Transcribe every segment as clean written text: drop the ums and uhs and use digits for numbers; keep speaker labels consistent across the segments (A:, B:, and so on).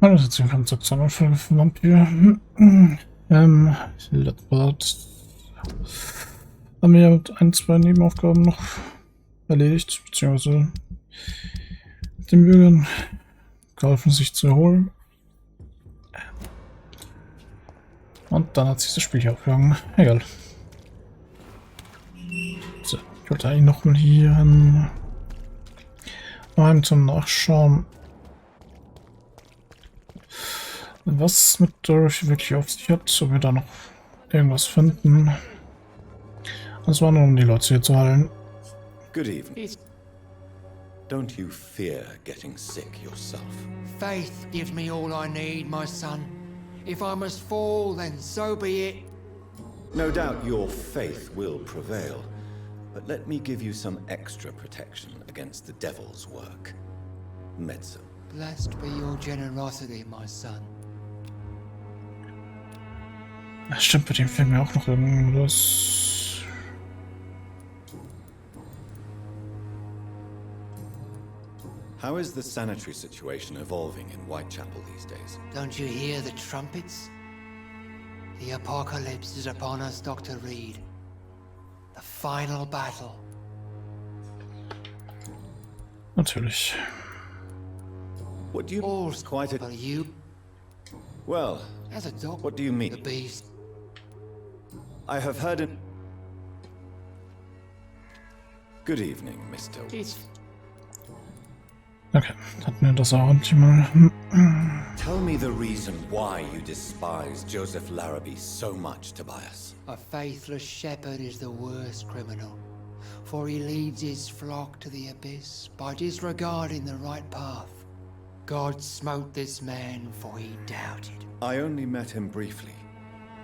A: Hallo, herzlich willkommen zur Folge von Vampyr. Letztes Part haben wir ein, zwei Nebenaufgaben noch erledigt, beziehungsweise den Bürgern geholfen, sich zu erholen. Und dann hat sich das Spiel hier aufgehangen. Egal. So, ich wollte eigentlich noch mal hier mal zum Nachschauen, was mit Dorothy wirklich auf sich hat, ob wir da noch irgendwas finden. Das war nur, um die Leute hier zu halten.
B: Good evening. Don't you fear getting sick yourself?
C: Faith gives me all I need, my son. If I must fall, then so be it.
B: No doubt your faith will prevail, but let me give you some extra protection against the devil's work. Medicine.
C: Blessed be your generosity, my son.
A: Ja, stimmt, bei dem fällt mir auch noch irgendwas.
B: How is the sanitary situation evolving in Whitechapel these days?
C: Don't you hear the trumpets? The apocalypse is upon us, Dr. Reed. The final battle.
A: Natürlich.
B: What do you...
C: All's
B: quite a...
C: for you.
B: Well,
C: As a doctor,
B: what do you mean?
C: the beast.
B: I have heard it... Good evening, Mr.
C: It's
A: Okay, hatten wir das auch endlich mal.
B: Tell me the reason why you despise Joseph Larrabee so much, Tobias.
C: a faithless shepherd is the worst criminal, for he leads his flock to the abyss by disregarding the right path. God smote this man, for he doubted.
B: I only met him briefly,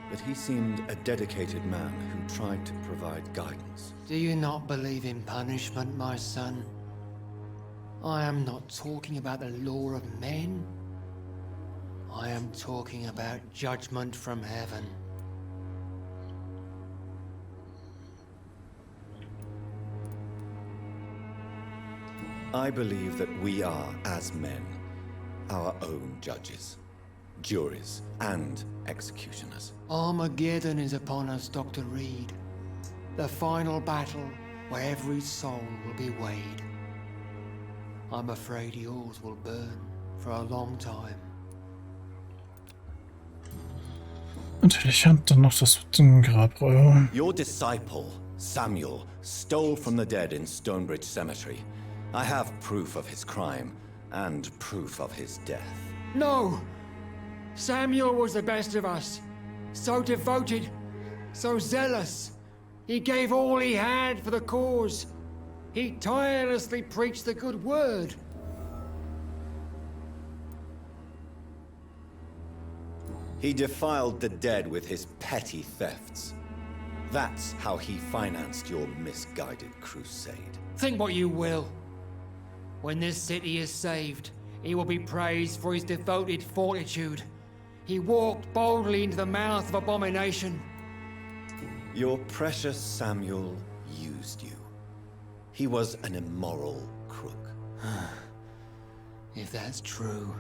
B: but he seemed a dedicated man who tried to provide guidance.
C: Do you not believe in punishment, my son? I am not talking about the law of men. I am talking about judgment from heaven.
B: I believe that we are, as men, our own judges, juries, and executioners.
C: Armageddon is upon us, Dr. Reed. The final battle where every soul will be weighed. I'm afraid yours will burn for a long time.
A: Natürlich hat dann noch das mit dem Grabräuber.
B: Your disciple, Samuel, stole from the dead in Stonebridge Cemetery. I have proof of his crime and proof of his death.
C: No! Samuel was the best of us. So devoted, so zealous. He gave all he had for the cause. He tirelessly preached the good word.
B: He defiled the dead with his petty thefts. That's how he financed your misguided crusade.
C: Think what you will. When this city is saved, he will be praised for his devoted fortitude. He walked boldly into the mouth of abomination.
B: Your precious Samuel used you. He was an immoral crook.
C: If that's true,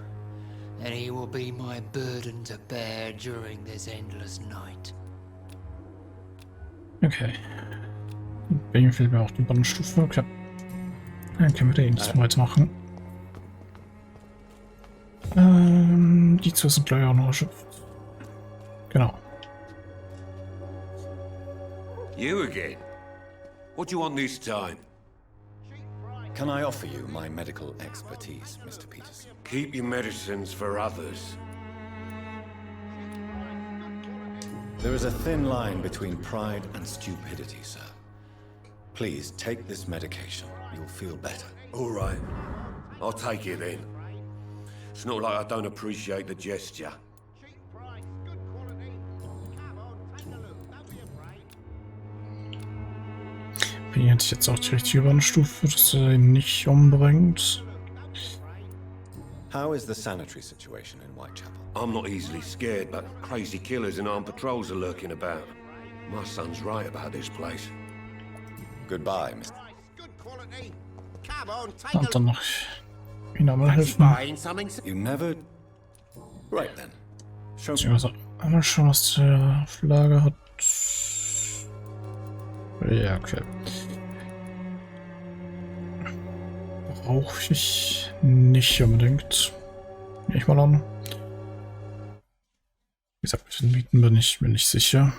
C: then he will be my burden to bear during this endless night.
A: Okay. Bei ihm fehlt mir auch die Bannstufe. Okay. Dann können wir da nichts mehr weitermachen. Die zwei sind gleich auch noch erschöpft. Genau.
D: You again? What do you want this time?
B: Can I offer you my medical expertise, Mr. Peters?
D: Keep your medicines for others.
B: There is a thin line between pride and stupidity, sir. Please take this medication. You'll feel better.
D: All right. I'll take it then. It's not like I don't appreciate the gesture.
A: Bin jetzt auch die richtige Bannstufe, dass er ihn nicht umbringt.
B: How is the sanitary situation in Whitechapel?
D: I'm not easily scared, but crazy killers and armed patrols are lurking about. My son's right about this place.
B: Goodbye, Mr.
A: Und dann noch ihn einmal helfen.
B: You never Right then. Show me.
A: Beziehungsweise einmal schauen, was der auf Lager hat. Ja, okay. Brauche ich nicht unbedingt. Nehme ich mal an. Wie gesagt, mit den Mieten bin ich mir nicht sicher.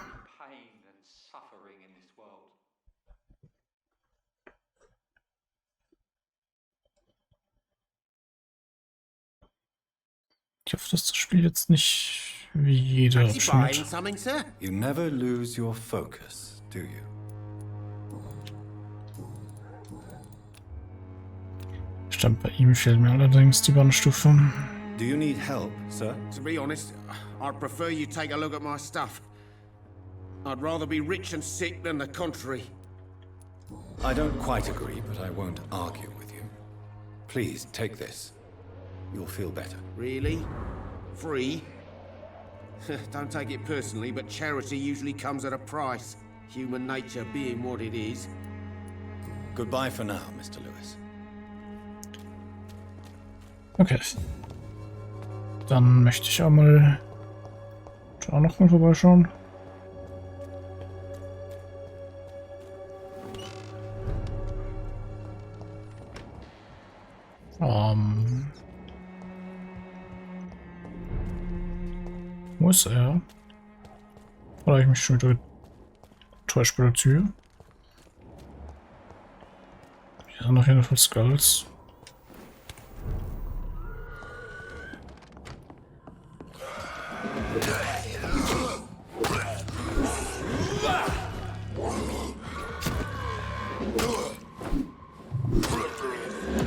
A: Ich hoffe, dass das Spiel jetzt nicht wie jeder abschnitt.
E: Something, sir?
B: You never lose your focus, do you?
A: Stimmt, bei ihm fehlt mir allerdings die Bandstufe.
B: Do you need help, sir?
E: To be honest, I'd prefer you take a look at my stuff. I'd rather be rich and sick than the contrary.
B: I don't quite agree, but I won't argue with you. Please, take this. You'll feel better.
E: Really? Free? Don't take it personally, but charity usually comes at a price. Human nature being what it is.
B: Goodbye for now, Mr. Lewis.
A: Okay. Dann möchte ich auch mal da noch mal vorbeischauen. Wo ist er? Oder habe ich mich schon wieder getäuscht bei der Tür? Hier sind auf jeden Fall Skulls.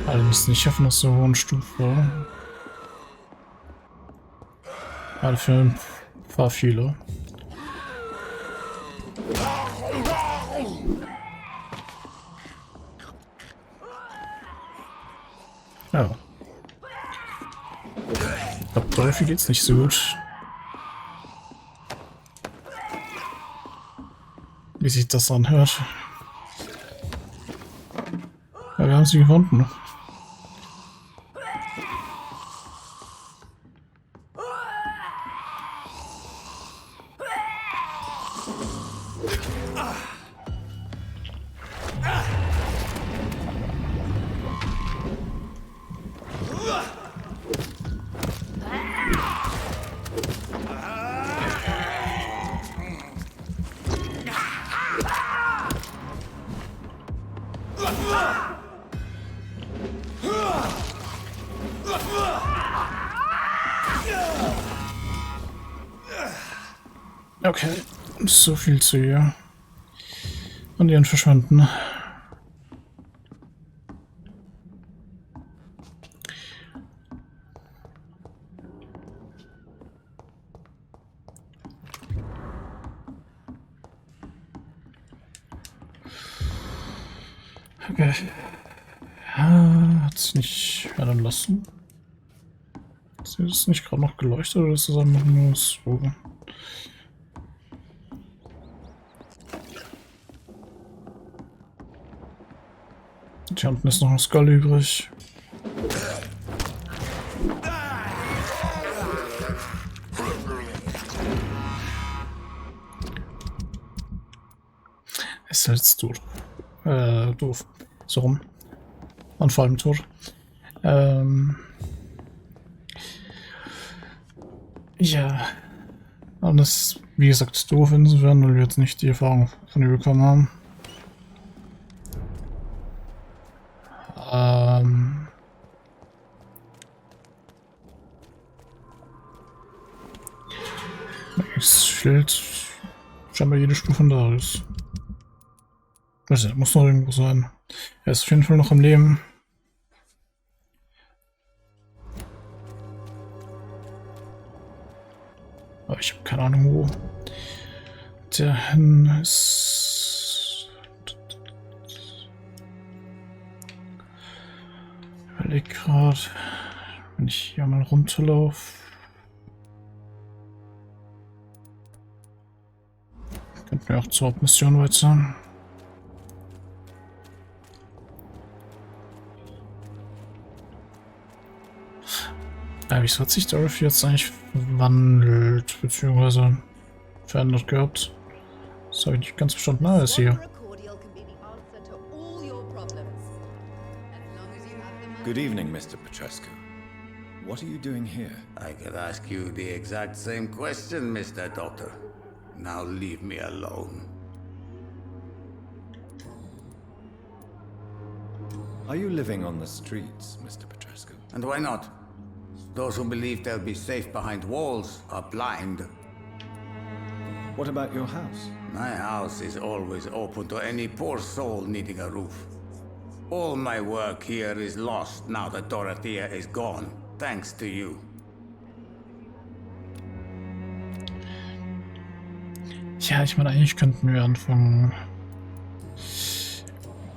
A: Allerdings nicht auf einer so hohen Stufe. Alle für ein paar viele. Ja. Ich glaube, Dorothy geht's nicht so gut. Wie sich das anhört. Ja, wir haben sie gefunden. Okay, so viel zu ihr. Und ihren verschwunden. Okay. Hat sich nicht werden lassen. Ist das nicht gerade noch geleuchtet oder ist das einfach nur so? Hier unten ist noch ein Skull übrig. Ist jetzt tot. Doof. So rum. Und vor allem tot. Ja. Und das ist, wie gesagt, doof insofern, weil wir jetzt nicht die Erfahrung von ihr bekommen haben. Es fehlt scheinbar jede Stufe von Darius. Weiß nicht, muss noch irgendwo sein. Er ist auf jeden Fall noch am Leben. Aber ich habe keine Ahnung, wo der hin ist. Ich überlege gerade, wenn ich hier mal runterlaufe. Könnten wir auch zur Hauptmission weiter. Ja, wieso hat sich Dorothy jetzt eigentlich verwandelt, beziehungsweise verändert gehabt? Das habe ich nicht ganz verstanden. Ah, ist hier.
B: Good evening, Mr. Petrescu. What are you doing here?
F: I could ask you the exact same question, Mr. Doctor. Now leave me alone.
B: Are you living on the streets, Mr. Petrescu?
F: And why not? Those who believe they'll be safe behind walls are blind.
B: What about your house?
F: My house is always open to any poor soul needing a roof. All my work here is lost now that Dorothea is gone, thanks to you.
A: Ja, ich meine, eigentlich könnten wir anfangen,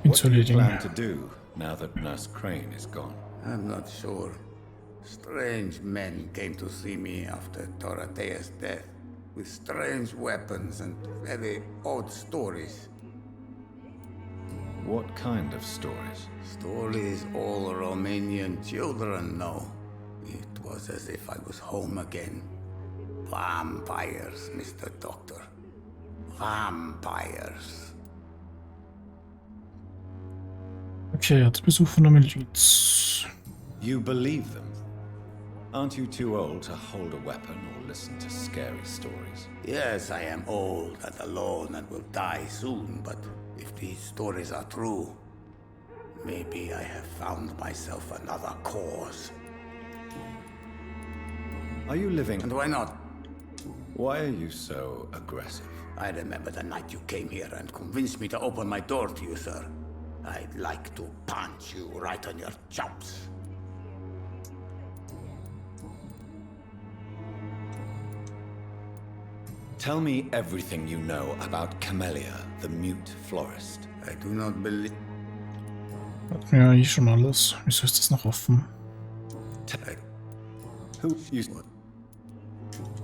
A: ihn
B: What
A: zu
B: do you
A: erledigen.
B: plan to do now that Nurse Crane is gone?
F: I'm not sure. Strange men came to see me after Dorothea's death, with strange weapons and very odd stories.
B: What kind of stories?
F: Stories all Romanian children know. It was as if I was home again. Vampires, Mr. Doctor. Vampires.
A: Okay, jetzt Besuch von der Miliz.
B: You believe them? Aren't you too old to hold a weapon or listen to scary stories?
F: Yes, I am old and alone and will die soon, but if these stories are true, maybe I have found myself another cause.
B: Are you living?
F: And why not?
B: Why are you so aggressive?
F: I remember the night you came here and convinced me to open my door to you, sir. I'd like to punch you right on your chops.
B: Tell me everything you know about Camellia, the mute florist.
F: I do not believe...
A: Hatten wir ja eh schon alles. Wieso ist das noch offen?
B: Who you...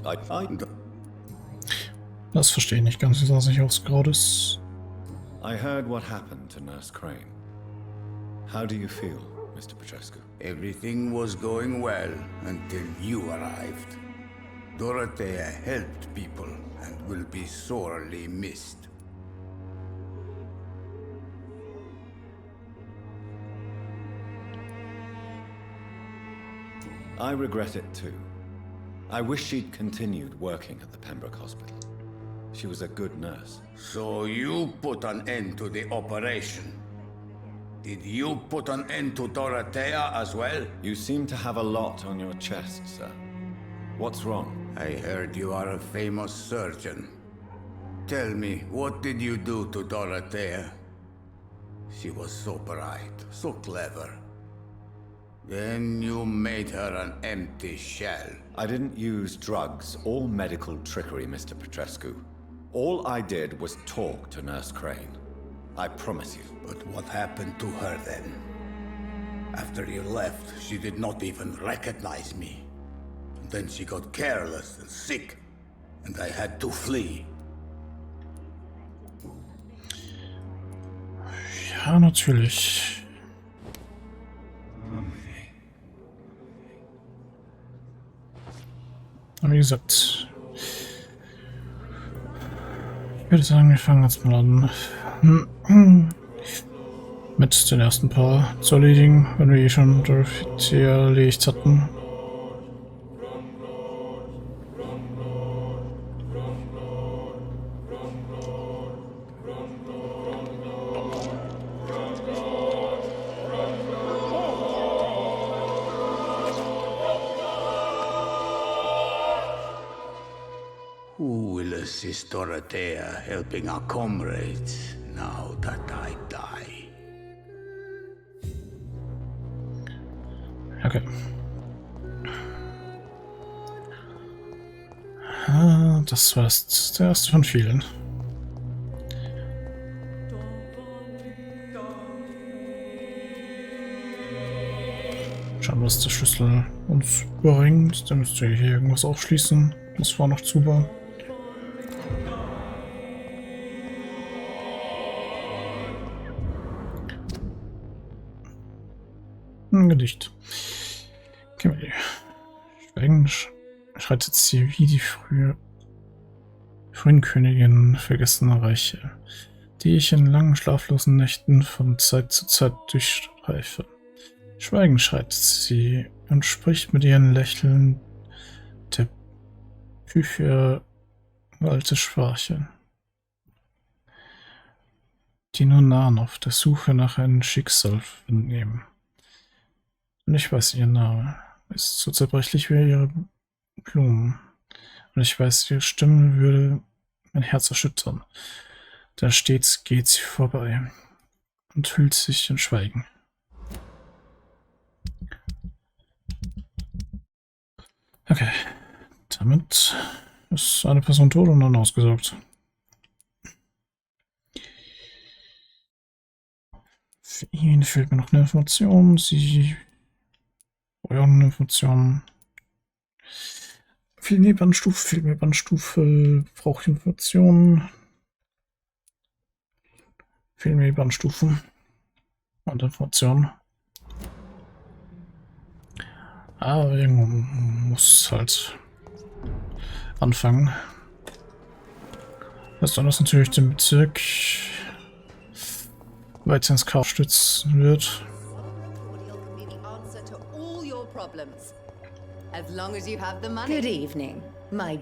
B: I
A: Das verstehe ich nicht ganz, wieso das nicht aufs Grad ist.
B: I heard what happened to Nurse Crane. How do you feel, Mr. Petrescu?
F: Everything was going well until you arrived. Dorothea helped people and will be sorely missed.
B: I regret it too. I wish she'd continued working at the Pembroke Hospital. She was a good nurse.
F: So you put an end to the operation. Did you put an end to Dorothea as well?
B: You seem to have a lot on your chest, sir. What's wrong?
F: I heard you are a famous surgeon. Tell me, what did you do to Dorothea? She was so bright, so clever. Then you made her an empty shell.
B: I didn't use drugs or medical trickery, Mr. Petrescu. All I did was talk to Nurse Crane. I promise you.
F: But what happened to her then? After you left, she did not even recognize me. And then she got careless and sick, and I had to flee.
A: Ja, natürlich. Aber wie gesagt, ich würde sagen, wir fangen jetzt mal an, mit den ersten paar zu erledigen, wenn wir eh schon Dorothy erledigt hatten.
F: Who will assist Dorothea helping our comrades now that I die?
A: Okay. Das war jetzt der erste von vielen. Schauen wir, was der Schlüssel uns bringt. Dann müsste hier irgendwas aufschließen. Das war noch zubauen. Ein Gedicht. Okay. Schweigen schreit jetzt hier wie die frühen Königin vergessener Reiche, die ich in langen schlaflosen Nächten von Zeit zu Zeit durchstreife. Schweigen schreit sie und spricht mit ihren Lächeln der Küche alte Sprache, die nur Narren auf der Suche nach einem Schicksal nehmen. Und ich weiß, ihr Name ist so zerbrechlich wie ihre Blumen. Und ich weiß, ihre Stimme würde mein Herz erschüttern. Da stets geht sie vorbei und hüllt sich in Schweigen. Okay, damit ist eine Person tot und dann ausgesaugt. Für ihn fehlt mir noch eine Information. Sie brauchen eine Information. Fehlt mir Bandstufe, brauche ich Informationen. Fehlen mir Bandstufen und Informationen. Aber irgendwo muss halt anfangen. Was dann das natürlich den Bezirk weiter ins Chaos stützen wird.
G: Good evening, my.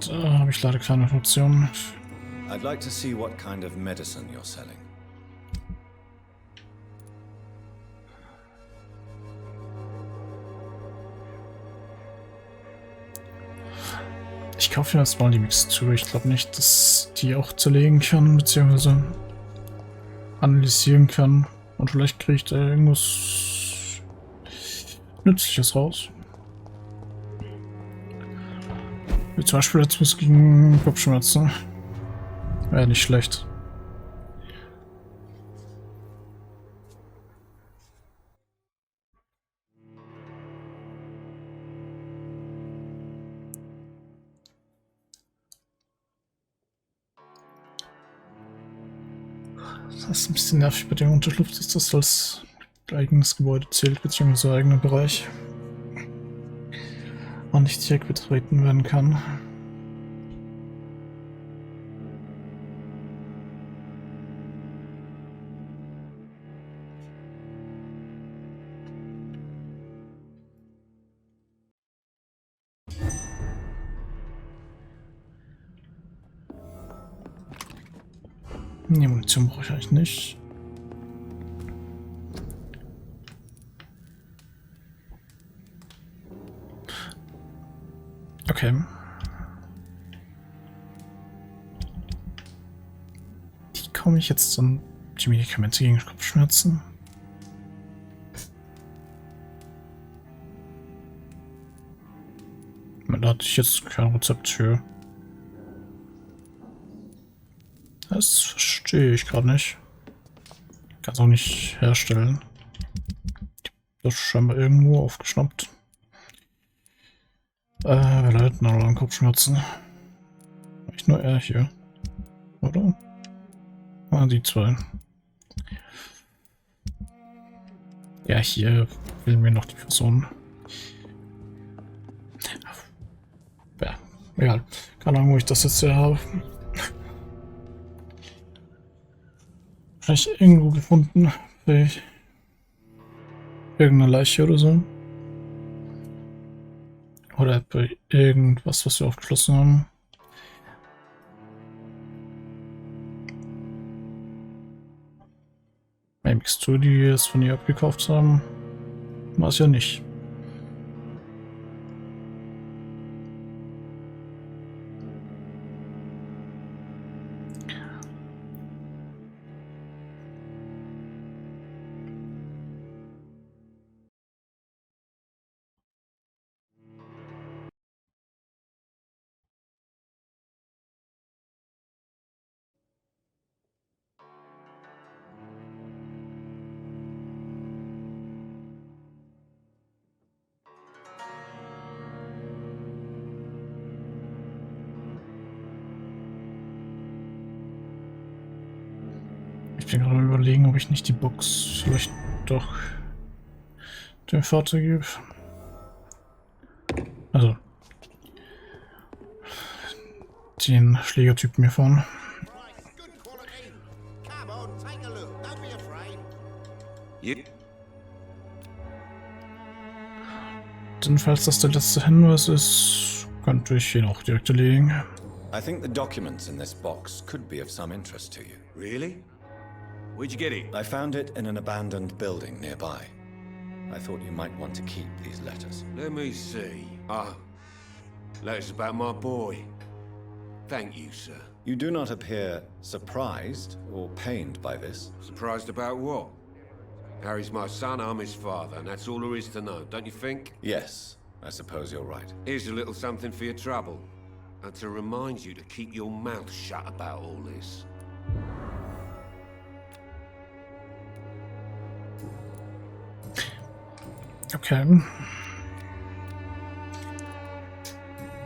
A: Da habe ich leider keine Informationen.
B: I'd like to see what kind of medicine you're selling.
A: Ich kaufe mir jetzt mal die Mixtur. Ich glaube nicht, dass die auch zerlegen kann, beziehungsweise analysieren kann. Und vielleicht kriege ich da irgendwas Nützliches raus. Wie zum Beispiel jetzt was gegen Kopfschmerzen. Wäre nicht schlecht. Das ist ein bisschen nervig bei der Unterschlupf, dass das als eigenes Gebäude zählt, beziehungsweise eigener Bereich. Und nicht direkt betreten werden kann. Die Munition brauche ich eigentlich nicht. Okay. Wie komme ich jetzt an die Medikamente gegen Kopfschmerzen? Da hatte ich jetzt kein Rezept für. Das verstehe ich gerade nicht. Kann es auch nicht herstellen. Das ist scheinbar irgendwo aufgeschnappt. Wir leiten alle an Kopfschmerzen. Nicht nur er hier. Oder? Ah, die zwei. Ja, hier wählen wir noch die Person. Ja, egal. Keine Ahnung, wo ich das jetzt hier habe. Vielleicht irgendwo gefunden. Vielleicht irgendeine Leiche oder so. Oder bei irgendwas, was wir aufgeschlossen haben. MX2, die wir jetzt von ihr abgekauft haben. War es ja nicht. Ich bin gerade überlegen, ob ich nicht die Box vielleicht doch dem Fahrzeug gebe. Also den Schlägertypen hier vorne. Denn falls das der letzte Hinweis ist, könnte ich ihn auch direkt erledigen.
B: I think the documents in this box could be of some interest to you.
D: Really? Where'd you get it?
B: I found it in an abandoned building nearby. I thought you might want to keep these letters.
D: Let me see. Ah, letters about my boy. Thank you, sir.
B: You do not appear surprised or pained by this.
D: Surprised about what? Harry's my son, I'm his father, and that's all there is to know, don't you think?
B: Yes, I suppose you're right.
D: Here's a little something for your trouble. And to remind you to keep your mouth shut about all this.
A: Okay.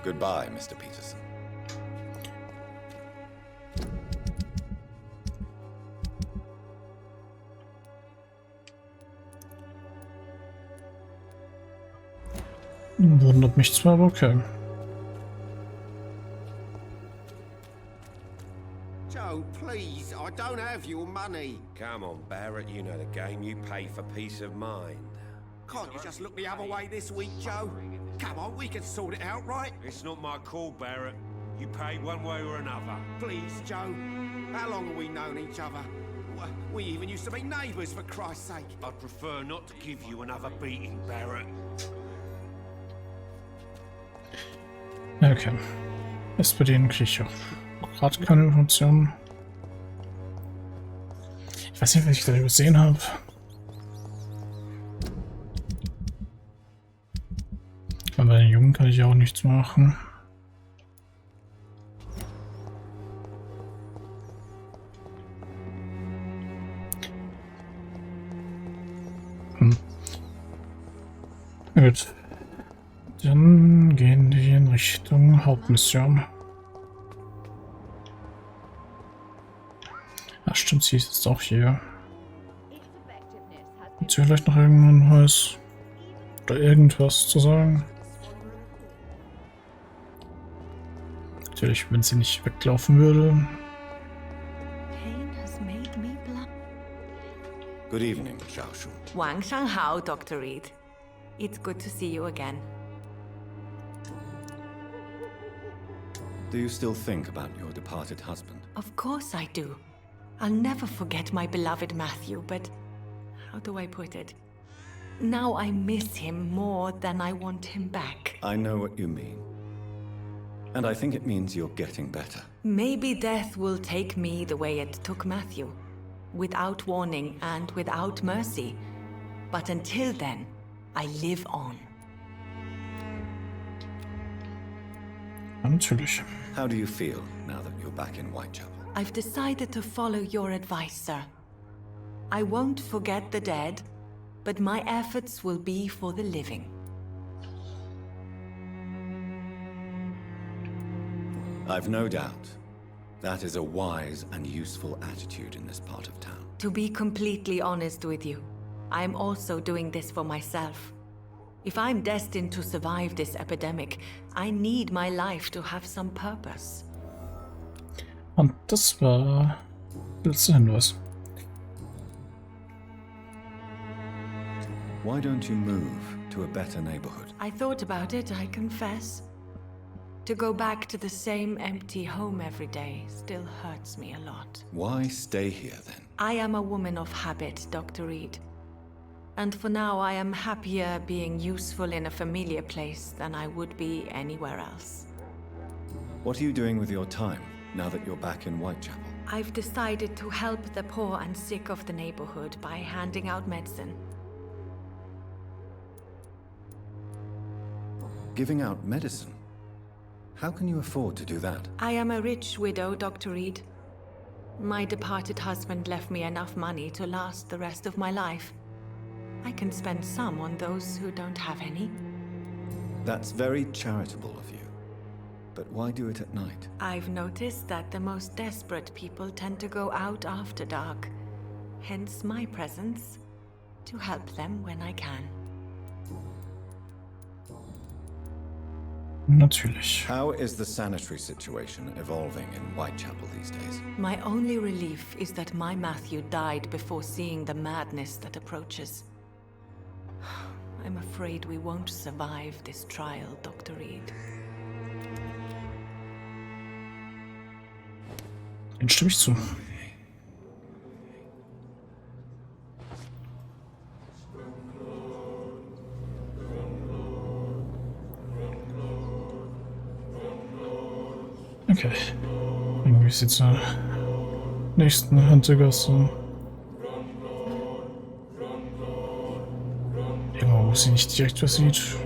B: Goodbye, Mr. Peterson.
A: Wundert mich zwar, aber okay.
E: Joe, please, I don't have your money.
D: Come on, Barrett, you know the game. You pay for peace of mind.
E: Can't you just look the other way this week, Joe? Come on, we can sort it out, right?
D: It's not my call, Barrett. You pay one way or another.
E: Please, Joe. How long have we known each other? We even used to be neighbours, for Christ's sake.
D: I'd prefer not to give you another beating, Barrett.
A: Okay. Ist bei denen kriege ich auch gerade keine Informationen. Ich weiß nicht, was ich da übersehen habe. Aber bei den Jungen kann ich auch nichts machen. Gut. Dann gehen die in Richtung Hauptmission. Ach stimmt, sie ist jetzt auch hier. Gibt es vielleicht noch irgendeinen Hinweis oder irgendwas zu sagen? Natürlich, wenn sie nicht weglaufen würde.
B: Good evening, Xiaoshu.
H: Wang Shanghao, Dr. Reed. It's good to see you again.
B: Do you still think about your departed husband?
H: Of course I do. I'll never forget my beloved Matthew, but how do I put it? Now I miss him more than I want him back.
B: I know what you mean. And I think it means you're getting better.
H: Maybe death will take me the way it took Matthew. Without warning and without mercy. But until then, I live on.
A: Natürlich.
B: How do you feel now that you're back in Whitechapel?
H: I've decided to follow your advice, sir. I won't forget the dead, but my efforts will be for the living.
B: I've no doubt. That is a wise and useful attitude in this part of town.
H: To be completely honest with you, I'm also doing this for myself. If I'm destined to survive this epidemic, I need my life to have some purpose.
A: Und das war der letzte Hinweis.
B: Why don't you move to a better neighborhood?
H: I thought about it, I confess. To go back to the same empty home every day still hurts me a lot.
B: Why stay here then?
H: I am a woman of habit, Dr. Reed. And for now, I am happier being useful in a familiar place than I would be anywhere else.
B: What are you doing with your time now that you're back in Whitechapel?
H: I've decided to help the poor and sick of the neighborhood by handing out medicine.
B: Giving out medicine? How can you afford to do that?
H: I am a rich widow, Dr. Reed. My departed husband left me enough money to last the rest of my life. I can spend some on those who don't have any.
B: That's very charitable of you. But why do it at night?
H: I've noticed that the most desperate people tend to go out after dark. Hence my presence, to help them when I can.
A: Natürlich.
B: How is the sanitary situation evolving in Whitechapel these days?
H: My only relief is that my Matthew died before seeing the madness that approaches. I'm afraid we won't survive this trial, Dr. Reed.
A: Den stimme ich zu. Okay. Irgendwie ist jetzt zur nächsten Hintergasse. Irgendwo, wo sie nicht direkt was sieht.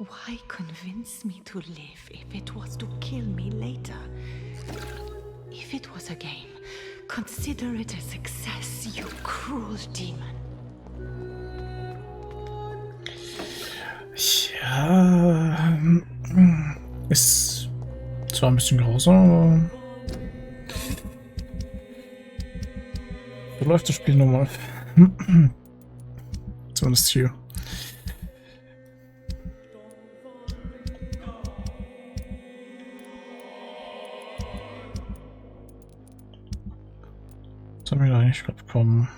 H: Why convince me to live if it was to kill me later? If it was a game, consider it a success, you cruel demon.
A: Ja, ist zwar ein bisschen grausam, aber so läuft das Spiel normal. Zumindest hier. Was haben wir da eigentlich gerade bekommen?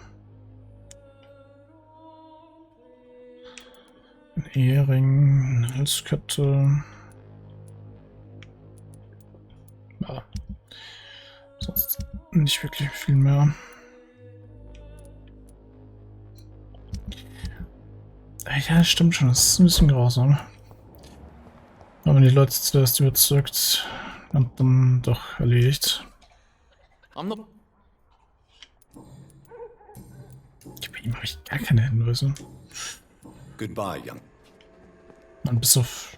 A: Ein Ehering, eine Halskette. Ja. Sonst nicht wirklich viel mehr. Ja, stimmt schon, das ist ein bisschen grausam. Aber wenn die Leute zuerst überzeugt und dann doch erledigt. Bei ihm habe ich gar keine Hinweise.
B: Goodbye, young.
A: Und bis auf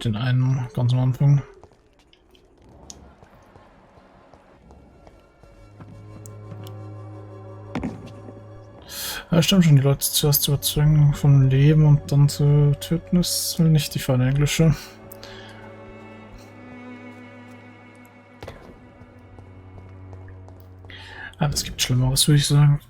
A: den einen ganz am Anfang. Ja, stimmt schon, die Leute zuerst zu überzeugen vom Leben und dann zu töten, ist halt nicht die feine englische. Aber es gibt Schlimmeres, würde ich sagen.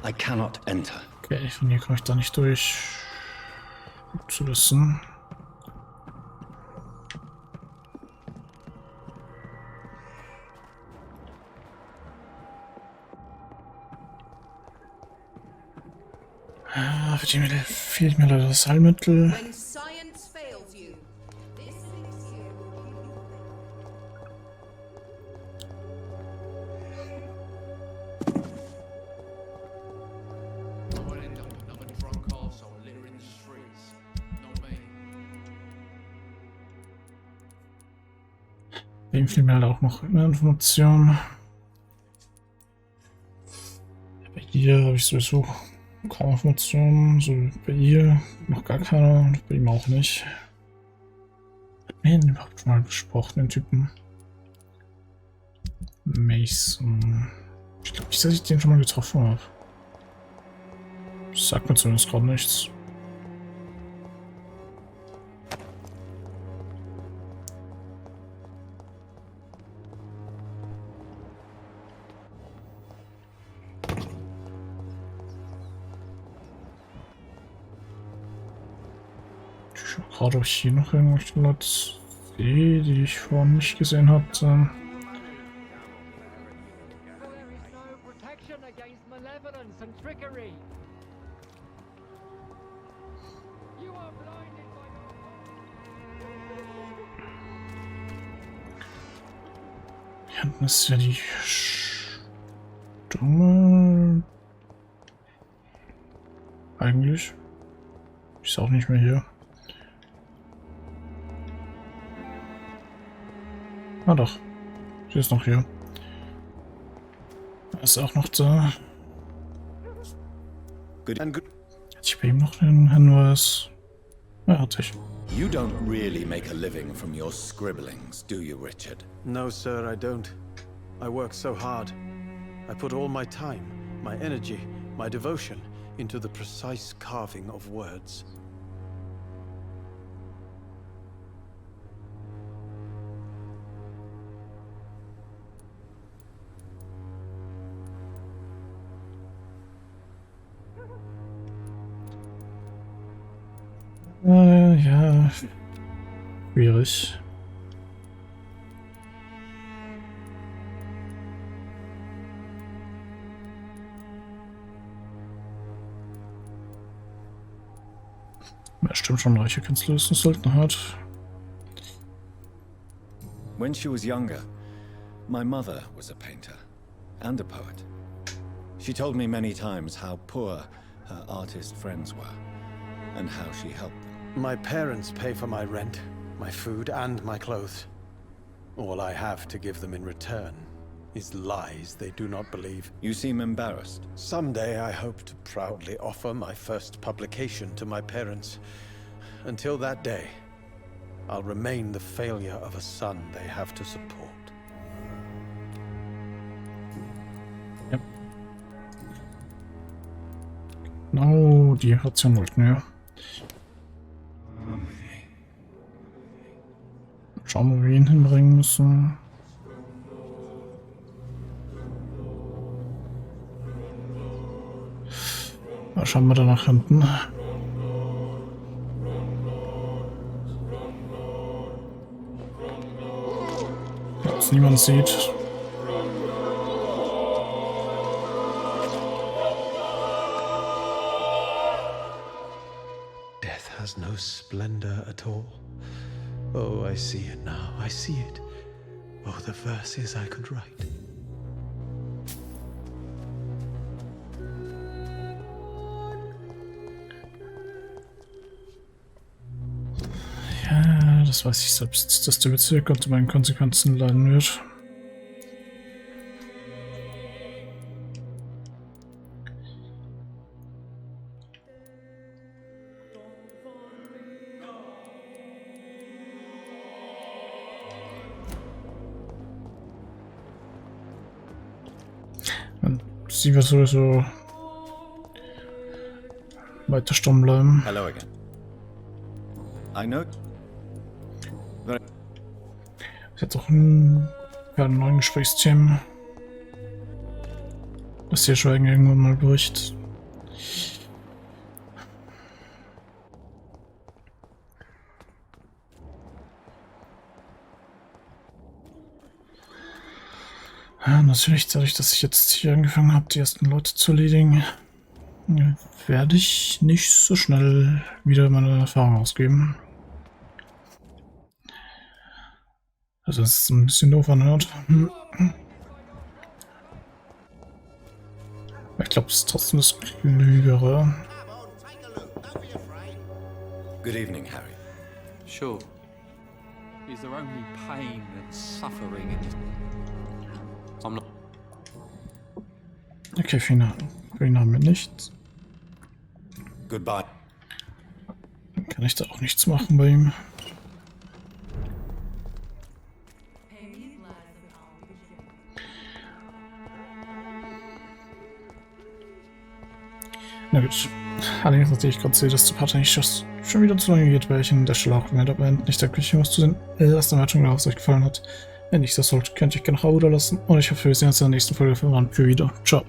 B: I cannot enter.
A: Okay, von hier komme ich da nicht durch. Gut zu wissen. Ah, fehlt mir leider das Heilmittel.
G: When science fails you, this is you.
A: Dem fehlt mir halt auch noch eine Information. Bei ihr habe ich sowieso kaum Informationen. So bei ihr noch gar keine und bei ihm auch nicht. Hat mir den überhaupt schon mal besprochen, den Typen? Mason. Ich glaube nicht, dass ich den schon mal getroffen habe. Das sagt mir zumindest gerade nichts. Gerade ob ich hier noch irgendwelche Leute sehe, die ich vorhin nicht gesehen hatte.
C: There is no protection against malevolence and trickery. You are blinded by your...
A: Hier hinten ist ja die Stimme. Eigentlich. Ist auch nicht mehr hier. Ah doch, sie ist noch hier. Ist auch noch da.
B: Good and good.
A: Ich bei ihm noch einen Hinweis. Ja, hatte ich.
B: You don't really make a living from your scribblings, do you, Richard?
I: No, sir, I don't. I work so hard. I put all my time, my energy, my devotion into the precise carving of words.
A: Ja, schwierig. Ja, stimmt schon, reiche Künstler ist ein Seltenheit.
B: When she was younger, my mother was a painter and a poet. She told me many times how poor her artist friends were and how she helped them.
I: My parents pay for my rent, my food, and my clothes. All I have to give them in return is lies they do not believe.
B: You seem embarrassed.
I: Someday I hope to proudly offer my first publication to my parents. Until that day, I'll remain the failure of a son they have to support.
A: Ja. Genau, die hat's ja wollten, ja. Schauen wir, wo wir ihn hinbringen müssen. Da schauen wir da nach hinten. Dass niemand sieht.
I: Death has no splendor at all. Oh, I see it now. I see it. Oh, the verses I could write.
A: Ja, das weiß ich selbst, dass der Bezirk unter meinen Konsequenzen leiden wird. Sie wird sowieso weiter stumm bleiben.
B: Hello again. I know.
A: Sie hat auch einen neuen Gesprächsthemen. Dass ihr Schweigen irgendwann mal bricht. Ja, natürlich, dadurch, dass ich jetzt hier angefangen habe, die ersten Leute zu erledigen, werde ich nicht so schnell wieder meine Erfahrung ausgeben. Also es ist ein bisschen doof anhört. Ich glaube, es ist trotzdem das Klügere.
B: Good evening, Harry.
J: Sure. Is there only pain and suffering in this? I'm not.
A: Okay, für ihn haben wir nichts.
B: Goodbye.
A: Dann kann ich da auch nichts machen bei ihm. Na gut. Allerdings, nachdem ich gerade sehe, dass die Party nicht schon wieder zu lange geht, werde ich an der Stelle auch mehr dabei nicht der Küche was zu sehen. Erste Wertung, wenn es euch gefallen hat. Wenn nicht das sollte, könnt ihr gerne ein Abo da lassen. Und ich hoffe, wir sehen uns in der nächsten Folge von Vampyr wieder. Ciao.